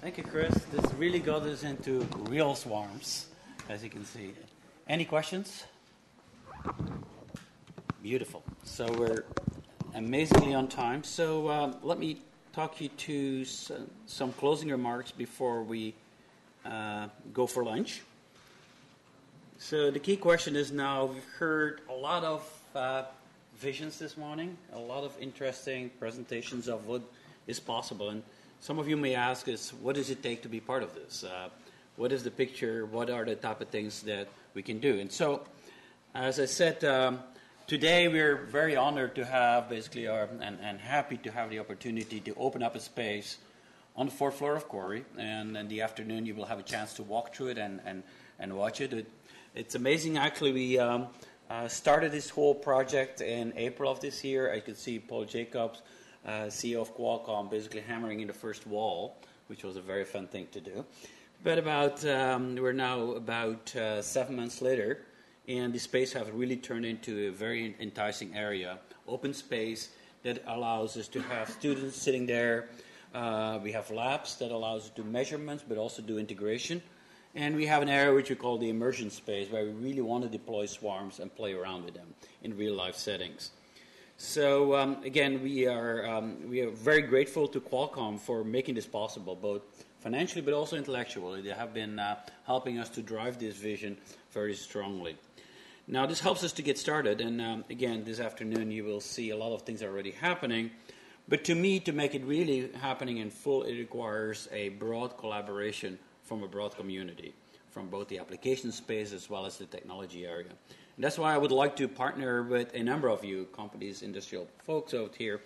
Thank you, Chris. This really got us into real swarms, as you can see. Any questions? Beautiful. So we're amazingly on time. So let me talk you to some closing remarks before we go for lunch. So the key question is now, we've heard a lot of visions this morning, a lot of interesting presentations of what is possible. And some of you may ask us, what does it take to be part of this? What is the picture? What are the type of things that we can do? And so, as I said, today we're very honored to have basically and happy to have the opportunity to open up a space on the 4th floor of Quarry. And in the afternoon you will have a chance to walk through it and watch it. It's amazing, actually. We started this whole project in April of this year. I could see Paul Jacobs, CEO of QUALCOMM, basically hammering in the first wall, which was a very fun thing to do. But we're now about 7 months later, and the space has really turned into a very enticing area, open space that allows us to have students sitting there. We have labs that allows us to do measurements, but also do integration. And we have an area which we call the immersion space, where we really want to deploy swarms and play around with them in real-life settings. So again, we are very grateful to QUALCOMM for making this possible, both financially but also intellectually. They have been helping us to drive this vision very strongly. Now, this helps us to get started, and again, this afternoon you will see a lot of things already happening. But to me, to make it really happening in full, it requires a broad collaboration from a broad community, from both the application space as well as the technology area. And that's why I would like to partner with a number of you, companies, industrial folks out here,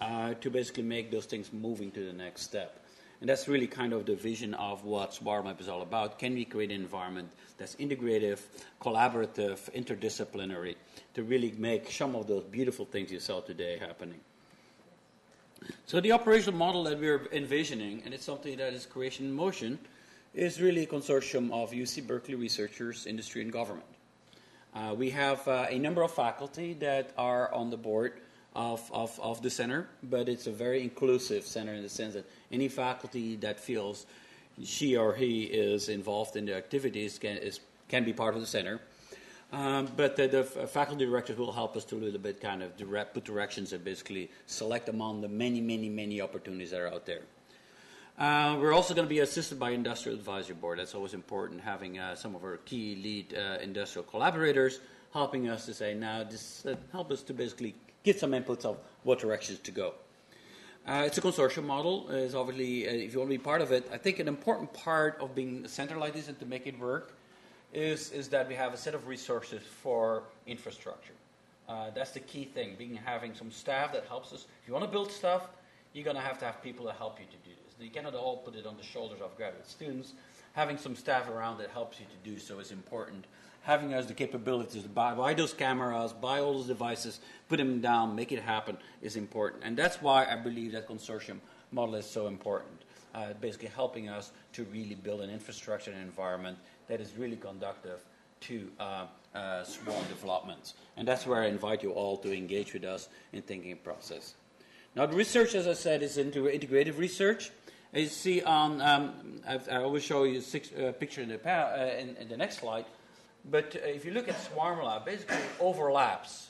to basically make those things moving to the next step. And that's really kind of the vision of what SwarmLab is all about. Can we create an environment that's integrative, collaborative, interdisciplinary, to really make some of those beautiful things you saw today happening? So the operational model that we're envisioning, and it's something that is creation in motion, is really a consortium of UC Berkeley researchers, industry, and government. We have a number of faculty that are on the board of the center, but it's a very inclusive center in the sense that any faculty that feels she or he is involved in the activities can be part of the center. But the faculty directors will help us to a little bit kind of put directions and basically select among the many, many, many opportunities that are out there. We're also going to be assisted by Industrial Advisory Board. That's always important, having some of our key lead industrial collaborators helping us to say, now, this help us to basically get some inputs of what directions to go. It's a consortium model. It's obviously, if you want to be part of it, I think an important part of being a center like this and to make it work is that we have a set of resources for infrastructure. That's the key thing, having some staff that helps us. If you want to build stuff, you're going to have people that help you to do this. You cannot all put it on the shoulders of graduate students. Having some staff around that helps you to do so is important. Having us the capabilities to buy those cameras, buy all those devices, put them down, make it happen is important. And that's why I believe that consortium model is so important. Basically helping us to really build an infrastructure and environment that is really conducive to swarm development. And that's where I invite you all to engage with us in thinking process. Now, the research, as I said, is into integrative research. As you see on, I always show you a picture in the next slide. But if you look at Swarm Lab, basically it overlaps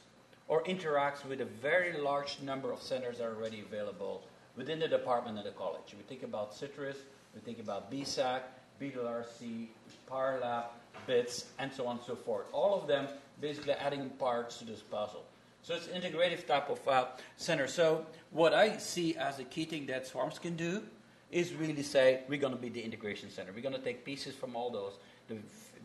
or interacts with a very large number of centers that are already available within the department and the college. We think about Citrus, we think about BSAC, BLRC, Power Lab, BITS, and so on and so forth. All of them basically adding parts to this puzzle. So it's an integrative type of center. So what I see as a key thing that Swarms can do is really say, we're going to be the integration center. We're going to take pieces from all those,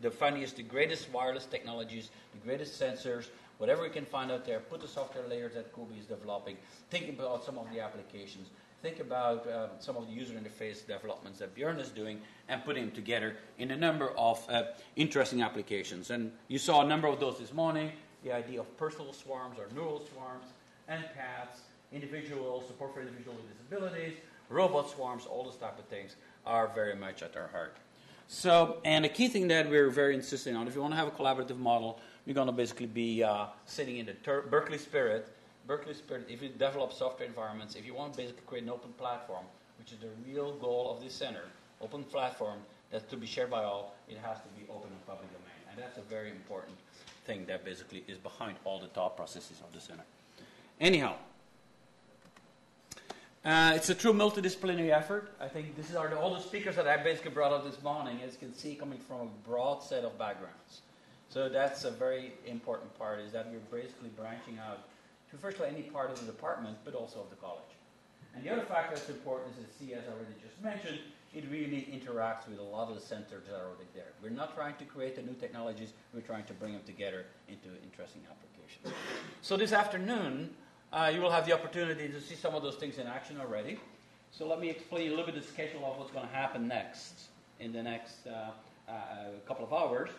the funniest, the greatest wireless technologies, the greatest sensors, whatever we can find out there, put the software layers that Kubi is developing, think about some of the applications, think about some of the user interface developments that Björn is doing, and putting them together in a number of interesting applications. And you saw a number of those this morning, the idea of personal swarms or neural swarms, empaths, individuals, support for individuals with disabilities, robot swarms, all those type of things are very much at our heart. So, and a key thing that we're very insisting on, if you want to have a collaborative model, we're going to basically be sitting in the Berkeley spirit. Berkeley spirit, if you develop software environments, if you want to basically create an open platform, which is the real goal of this center, open platform that's to be shared by all, it has to be open and public domain. And that's a very important thing that basically is behind all the thought processes of the center. Anyhow, it's a true multidisciplinary effort. I think this is all the speakers that I basically brought up this morning, as you can see, coming from a broad set of backgrounds. So that's a very important part, is that we're basically branching out to firstly any part of the department, but also of the college. And the other factor that's important is that C, as I already just mentioned, it really interacts with a lot of the centers that are already there. We're not trying to create the new technologies, we're trying to bring them together into interesting applications. So this afternoon, you will have the opportunity to see some of those things in action already. So let me explain a little bit the schedule of what's going to happen next in the next couple of hours.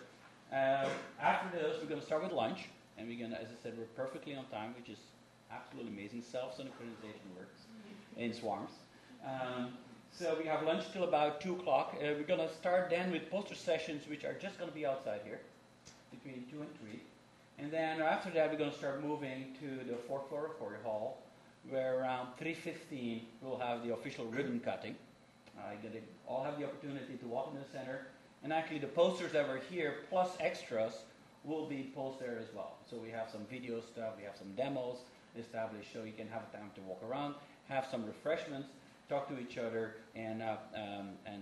After this, we're going to start with lunch. And we're going to, as I said, we're perfectly on time, which is absolutely amazing. Self-synchronization works in Swarms. So we have lunch till about 2 o'clock. We're going to start then with poster sessions, which are just going to be outside here, between 2 and 3. And then after that, we're going to start moving to the 4th floor of the hall, where around 3:15 we'll have the official ribbon cutting. You all have the opportunity to walk in the center. And actually, the posters that were here, plus extras, will be posted there as well. So we have some video stuff, we have some demos established, so you can have time to walk around, have some refreshments, talk to each other, and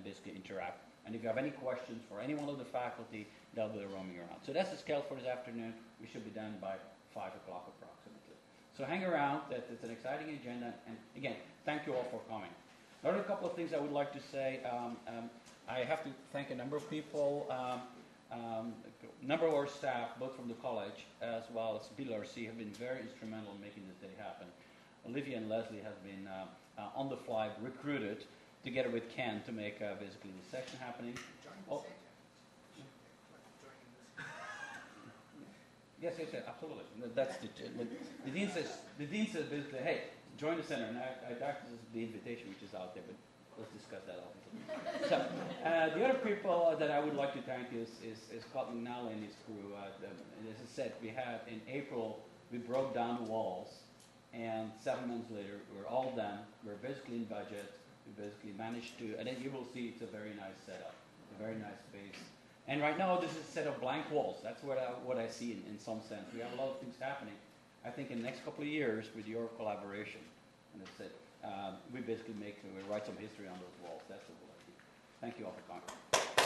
basically interact. And if you have any questions for any one of the faculty, they'll be roaming around. So that's the schedule for this afternoon. We should be done by 5 o'clock approximately. So hang around. It's an exciting agenda. And again, thank you all for coming. Another couple of things I would like to say. I have to thank a number of people, a number of our staff, both from the college as well as BLRC, have been very instrumental in making this day happen. Olivia and Leslie have been on the fly recruited together with Ken to make basically the session happening. Oh. Yes, absolutely. That's the dean says basically, hey, join the center, and I this is the invitation which is out there, but let's discuss that obviously. So the other people that I would like to thank is Scott McNally and his crew. As I said, we had in April we broke down the walls And 7 months later, we're all done. We're basically in budget. We basically managed to, and then you will see it's a very nice setup, a very nice space. And right now, this is a set of blank walls. That's what I see in some sense. We have a lot of things happening. I think in the next couple of years, with your collaboration, and that's it, we basically we write some history on those walls. That's what we'll do. Thank you all for coming.